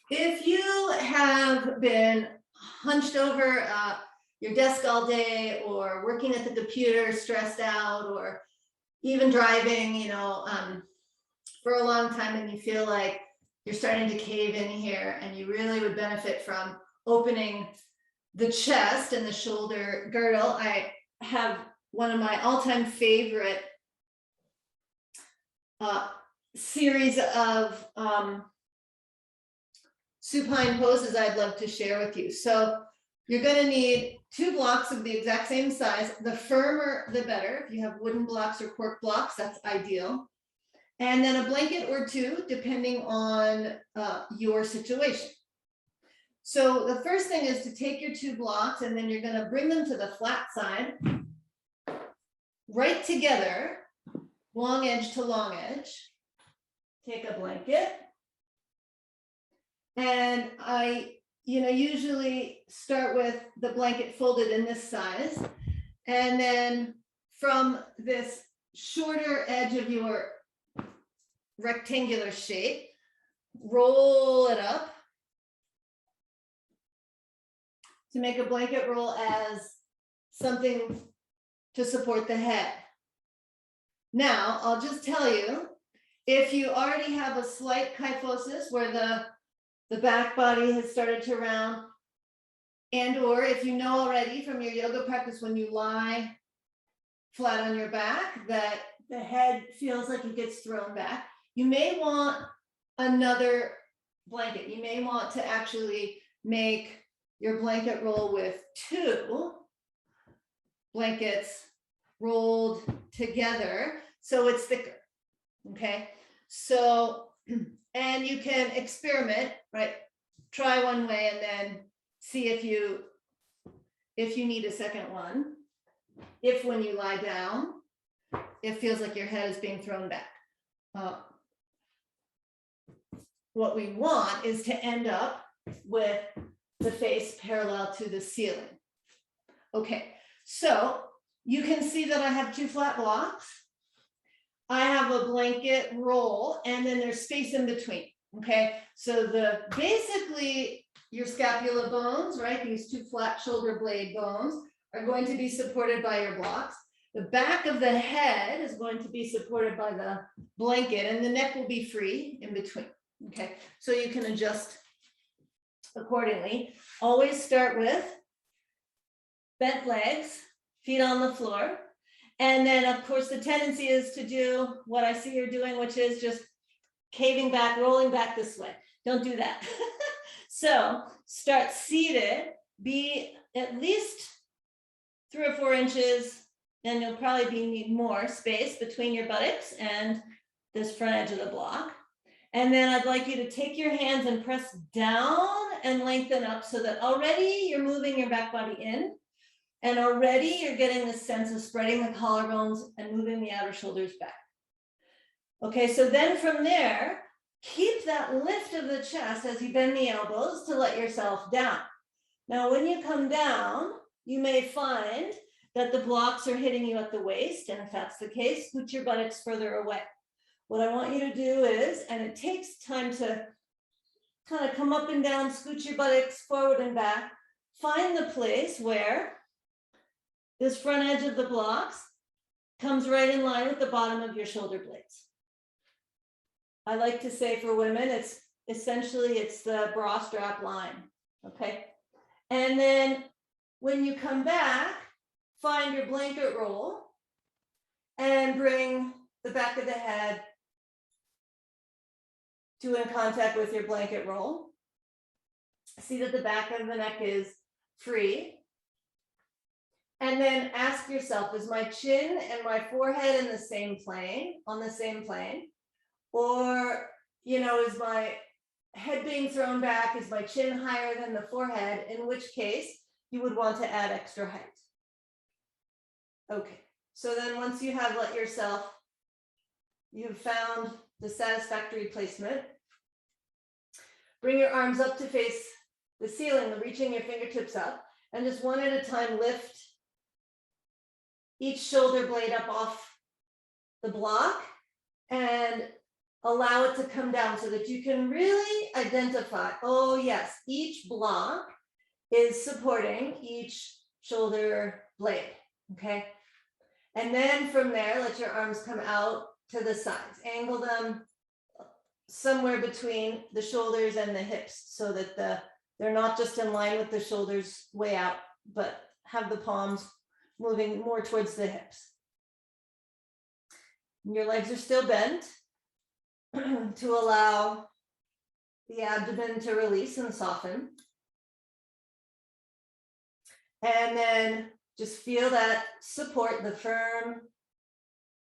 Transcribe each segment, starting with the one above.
If you have been hunched over your desk all day, or working at the computer, stressed out, or even driving, for a long time, and you feel like you're starting to cave in here, and you really would benefit from opening the chest and the shoulder girdle, I have one of my all-time favorite series of supine poses I'd love to share with you. So you're going to need 2 blocks of the exact same size. The firmer, the better. If you have wooden blocks or cork blocks, that's ideal. And then a blanket or 2, depending on your situation. So the first thing is to take your 2 blocks, and then you're going to bring them to the flat side, right together, long edge to long edge. Take a blanket. And I usually start with the blanket folded in this size. And then from this shorter edge of your rectangular shape, roll it up to make a blanket roll as something to support the head. Now, I'll just tell you, if you already have a slight kyphosis where the back body has started to round, and or if you know already from your yoga practice when you lie flat on your back that the head feels like it gets thrown back, you may want another blanket. You may want to actually make your blanket roll with 2 blankets rolled together so it's thicker. Okay, so and you can experiment, right? Try one way and then see if you need a second one. If when you lie down, it feels like your head is being thrown back. What we want is to end up with the face parallel to the ceiling. Okay, so you can see that I have 2 flat blocks. I have a blanket roll, and then there's space in between. Okay, so basically your scapula bones, right? These 2 flat shoulder blade bones are going to be supported by your blocks. The back of the head is going to be supported by the blanket, and the neck will be free in between. Okay, so you can adjust accordingly. Always start with bent legs, feet on the floor. And then, of course, the tendency is to do what I see you're doing, which is just caving back, rolling back this way. Don't do that. So start seated, be at least 3 or 4 inches, and you'll probably need more space between your buttocks and this front edge of the block. And then I'd like you to take your hands and press down and lengthen up so that already you're moving your back body in. And already you're getting the sense of spreading the collarbones and moving the outer shoulders back. Okay, so then from there, keep that lift of the chest as you bend the elbows to let yourself down. Now, when you come down, you may find that the blocks are hitting you at the waist. And if that's the case, scoot your buttocks further away. What I want you to do is, and it takes time to kind of come up and down, scoot your buttocks forward and back, find the place where this front edge of the blocks comes right in line with the bottom of your shoulder blades. I like to say for women, it's the bra strap line, okay? And then when you come back, find your blanket roll and bring the back of the head to in contact with your blanket roll. See that the back of the neck is free. And then ask yourself, is my chin and my forehead in the same plane, on the same plane? Or, is my head being thrown back? Is my chin higher than the forehead? In which case, you would want to add extra height. Okay, so then once you have you've found the satisfactory placement, bring your arms up to face the ceiling, reaching your fingertips up, and just one at a time lift each shoulder blade up off the block and allow it to come down so that you can really identify, oh yes, each block is supporting each shoulder blade, okay? And then from there, let your arms come out to the sides. Angle them somewhere between the shoulders and the hips so that they're not just in line with the shoulders way out, but have the palms moving more towards the hips. And your legs are still bent to allow the abdomen to release and soften. And then just feel that support, the firm,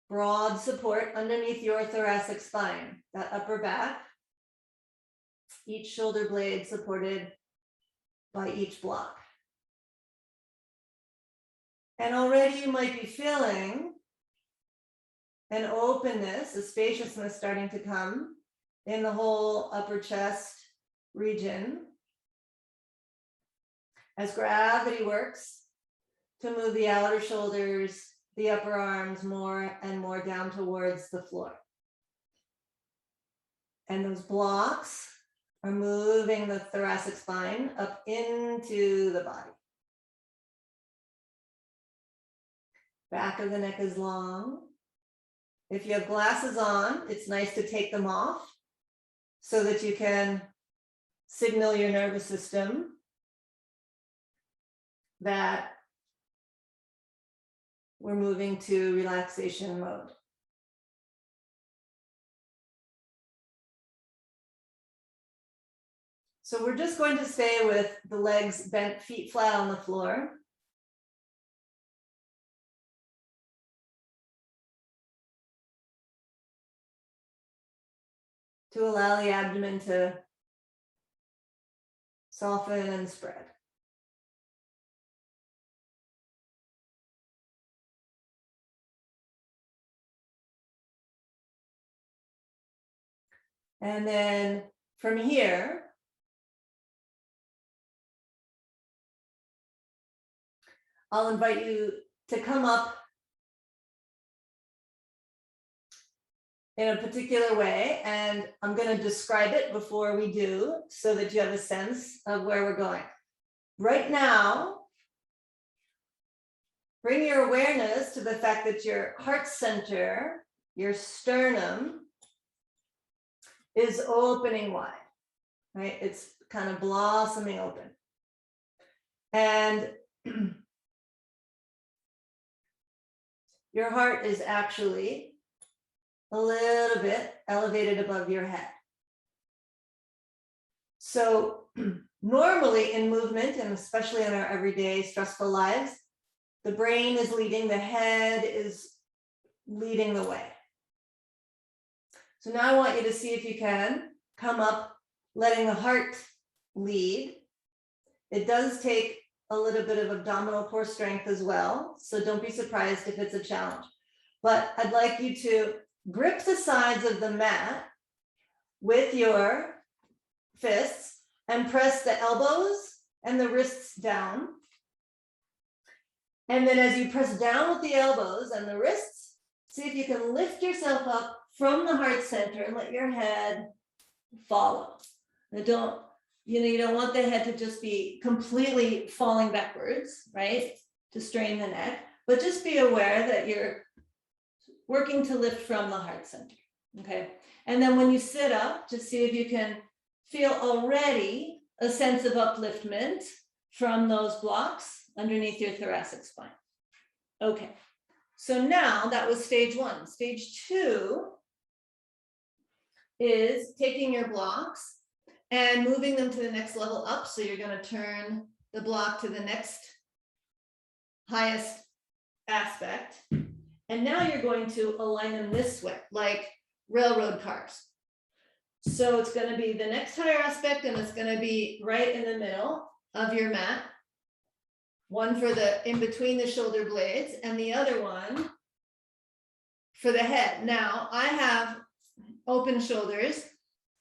broad support underneath your thoracic spine, that upper back, each shoulder blade supported by each block. And already you might be feeling an openness, a spaciousness starting to come in the whole upper chest region as gravity works to move the outer shoulders, the upper arms more and more down towards the floor. And those blocks are moving the thoracic spine up into the body. Back of the neck is long. If you have glasses on, it's nice to take them off so that you can signal your nervous system that we're moving to relaxation mode. So we're just going to stay with the legs bent, feet flat on the floor. To allow the abdomen to soften and spread. And then from here, I'll invite you to come up in a particular way, and I'm going to describe it before we do so that you have a sense of where we're going. Right now, bring your awareness to the fact that your heart center, your sternum, is opening wide, right? It's kind of blossoming open. And your heart is actually a little bit elevated above your head. So normally in movement, and especially in our everyday stressful lives, the brain is leading, the head is leading the way. So now I want you to see if you can come up, letting the heart lead. It does take a little bit of abdominal core strength as well, so don't be surprised if it's a challenge. But I'd like you to grip the sides of the mat with your fists and press the elbows and the wrists down. And then as you press down with the elbows and the wrists, see if you can lift yourself up from the heart center and let your head follow. Now you don't want the head to just be completely falling backwards, right? To strain the neck, but just be aware that you're working to lift from the heart center, okay? And then when you sit up, just see if you can feel already a sense of upliftment from those blocks underneath your thoracic spine. Okay, so now that was stage one. Stage two is taking your blocks and moving them to the next level up. So you're going to turn the block to the next highest aspect. And now you're going to align them this way, like railroad cars. So it's going to be the next higher aspect, and it's going to be right in the middle of your mat. One for the in between the shoulder blades, and the other one for the head. Now I have open shoulders,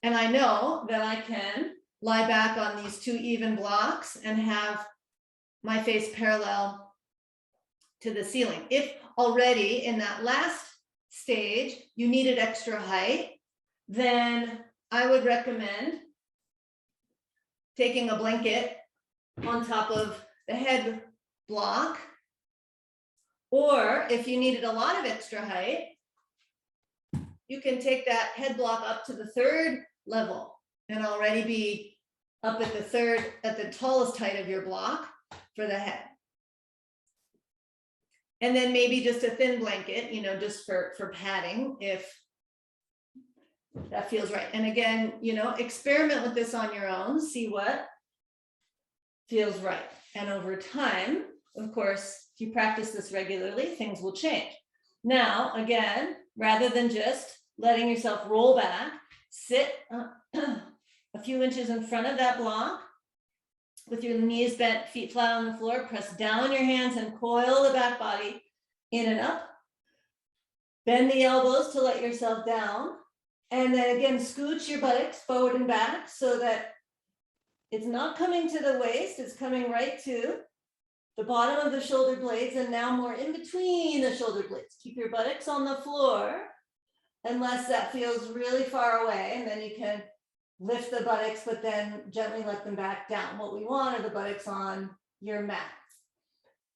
and I know that I can lie back on these two even blocks and have my face parallel to the ceiling. If already in that last stage you needed extra height, then I would recommend taking a blanket on top of the head block, or if you needed a lot of extra height, you can take that head block up to the 3rd level and already be up at the tallest height of your block for the head. And then maybe just a thin blanket, you know, just for padding, if that feels right. And again, you know, experiment with this on your own, see what feels right. And over time, of course, if you practice this regularly, things will change. Now, again, rather than just letting yourself roll back, sit a few inches in front of that block with your knees bent, feet flat on the floor, press down your hands and coil the back body in and up. Bend the elbows to let yourself down. And then again, scooch your buttocks forward and back so that it's not coming to the waist, it's coming right to the bottom of the shoulder blades, and now more in between the shoulder blades. Keep your buttocks on the floor unless that feels really far away, and then you can lift the buttocks, but then gently let them back down. What we want are the buttocks on your mat.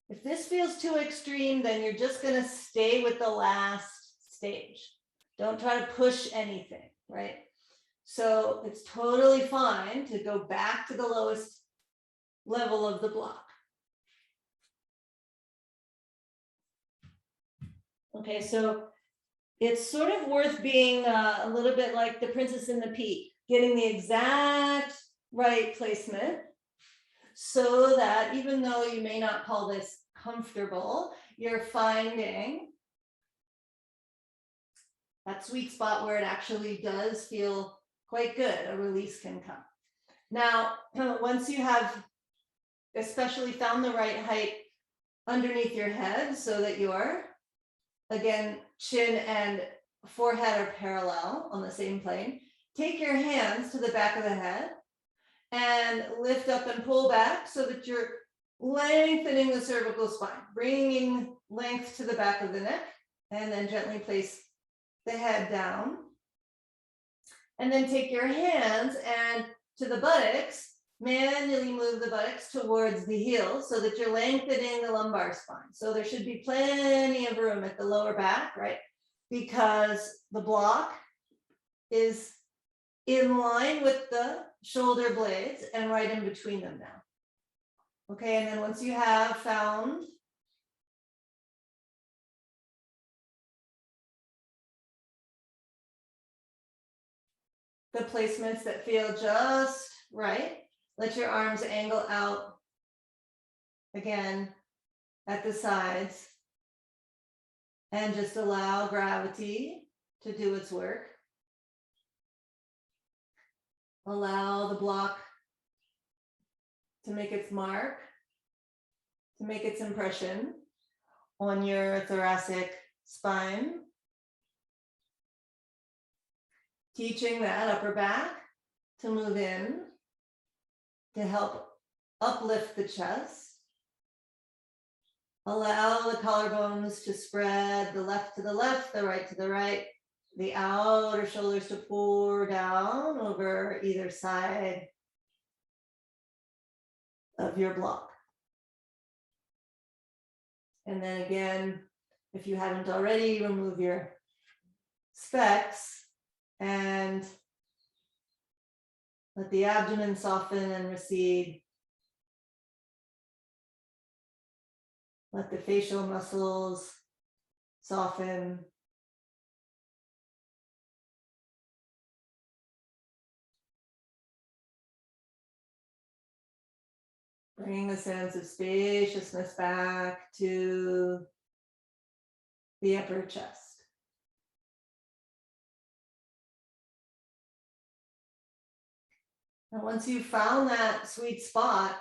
If this feels too extreme, then you're just going to stay with the last stage. Don't try to push anything, right? So it's totally fine to go back to the lowest level of the block. Okay, so it's sort of worth being a little bit like the Princess and the Pea, getting the exact right placement so that even though you may not call this comfortable, you're finding that sweet spot where it actually does feel quite good. A release can come. Now, once you have especially found the right height underneath your head so that you're, again, chin and forehead are parallel on the same plane, take your hands to the back of the head and lift up and pull back so that you're lengthening the cervical spine, bringing length to the back of the neck, and then gently place the head down. And then take your hands and to the buttocks, manually move the buttocks towards the heels so that you're lengthening the lumbar spine. So there should be plenty of room at the lower back, right? Because the block is in line with the shoulder blades and right in between them now. Okay, and then once you have found the placements that feel just right, let your arms angle out again at the sides and just allow gravity to do its work. Allow the block to make its mark, to make its impression on your thoracic spine. Teaching that upper back to move in to help uplift the chest. Allow the collarbones to spread, the left to the left, the right to the right, the outer shoulders to pour down over either side of your block. And then again, if you haven't already, remove your specs and let the abdomen soften and recede. Let the facial muscles soften. Bringing a sense of spaciousness back to the upper chest. And once you've found that sweet spot,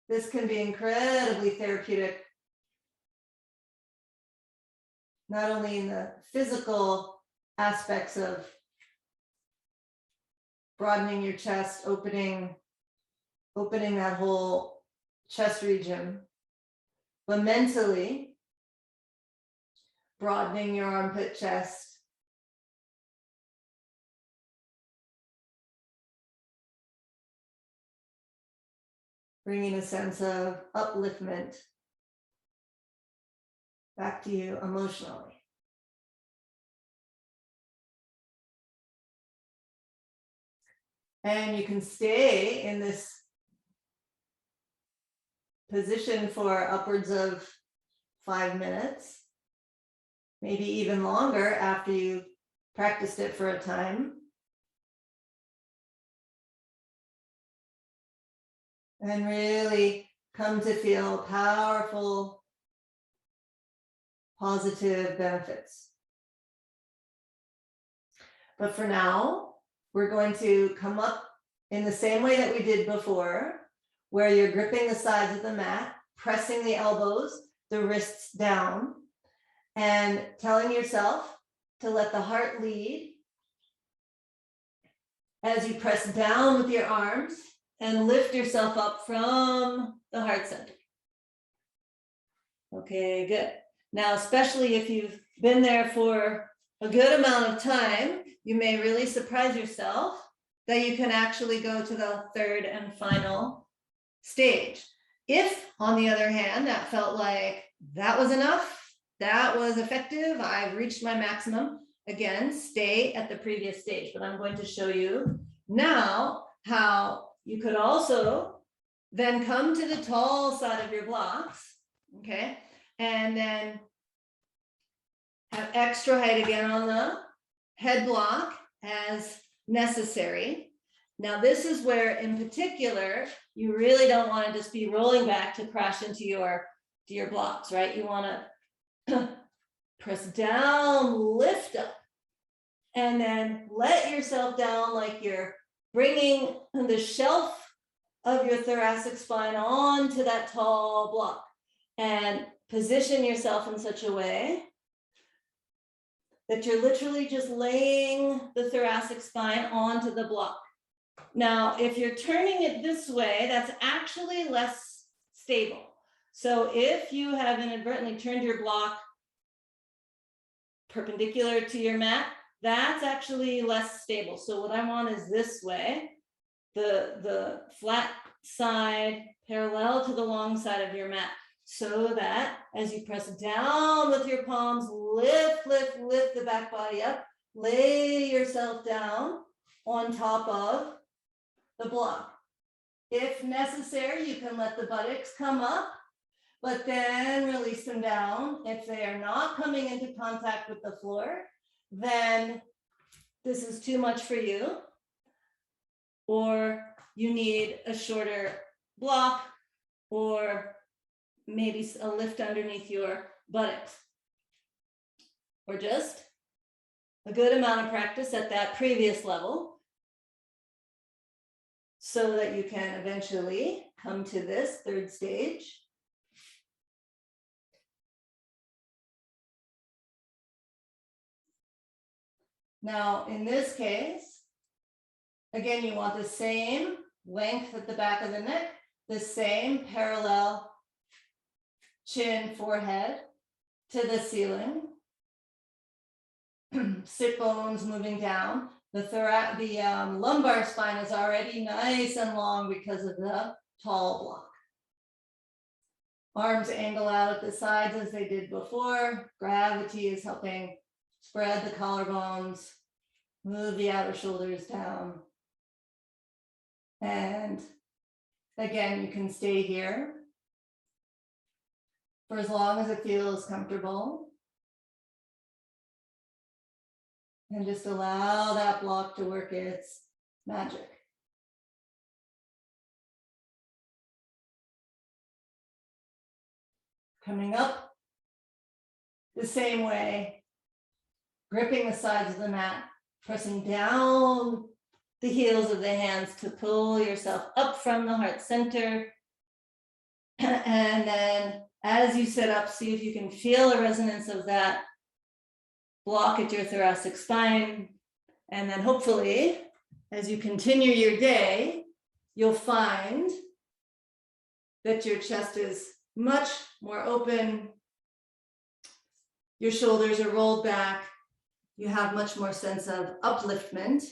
this can be incredibly therapeutic, not only in the physical aspects of broadening your chest, opening that whole chest region, but mentally broadening your armpit chest, bringing a sense of upliftment back to you emotionally. And you can stay in this position for upwards of 5 minutes, maybe even longer after you practiced it for a time. And really come to feel powerful, positive benefits. But for now, we're going to come up in the same way that we did before, where you're gripping the sides of the mat, pressing the elbows, the wrists down, and telling yourself to let the heart lead as you press down with your arms and lift yourself up from the heart center. Okay, good. Now, especially if you've been there for a good amount of time, you may really surprise yourself that you can actually go to the third and final stage. If, on the other hand, that felt like that was enough, that was effective, I've reached my maximum, again, stay at the previous stage. But I'm going to show you now how you could also then come to the tall side of your blocks, okay? And then have extra height again on the head block as necessary. Now, this is where, in particular, you really don't want to just be rolling back to crash into your blocks, right? You want to press down, lift up, and then let yourself down like you're bringing the shelf of your thoracic spine onto that tall block, and position yourself in such a way that you're literally just laying the thoracic spine onto the block. Now, if you're turning it this way, that's actually less stable. So if you have inadvertently turned your block perpendicular to your mat, that's actually less stable. So what I want is this way, the flat side parallel to the long side of your mat, so that as you press down with your palms, lift the back body up, lay yourself down on top of the block. If necessary, you can let the buttocks come up, but then release them down. If they are not coming into contact with the floor, then this is too much for you, or you need a shorter block, or maybe a lift underneath your buttocks, or just a good amount of practice at that previous level so that you can eventually come to this third stage. Now, in this case, again, you want the same length at the back of the neck, the same parallel chin, forehead to the ceiling. Sit bones moving down. The lumbar spine is already nice and long because of the tall block. Arms angle out at the sides as they did before. Gravity is helping spread the collarbones, move the outer shoulders down. And again, you can stay here for as long as it feels comfortable. And just allow that block to work its magic. Coming up the same way, gripping the sides of the mat, pressing down the heels of the hands to pull yourself up from the heart center. And then as you sit up, see if you can feel a resonance of that block at your thoracic spine. And then hopefully, as you continue your day, you'll find that your chest is much more open. Your shoulders are rolled back. You have much more sense of upliftment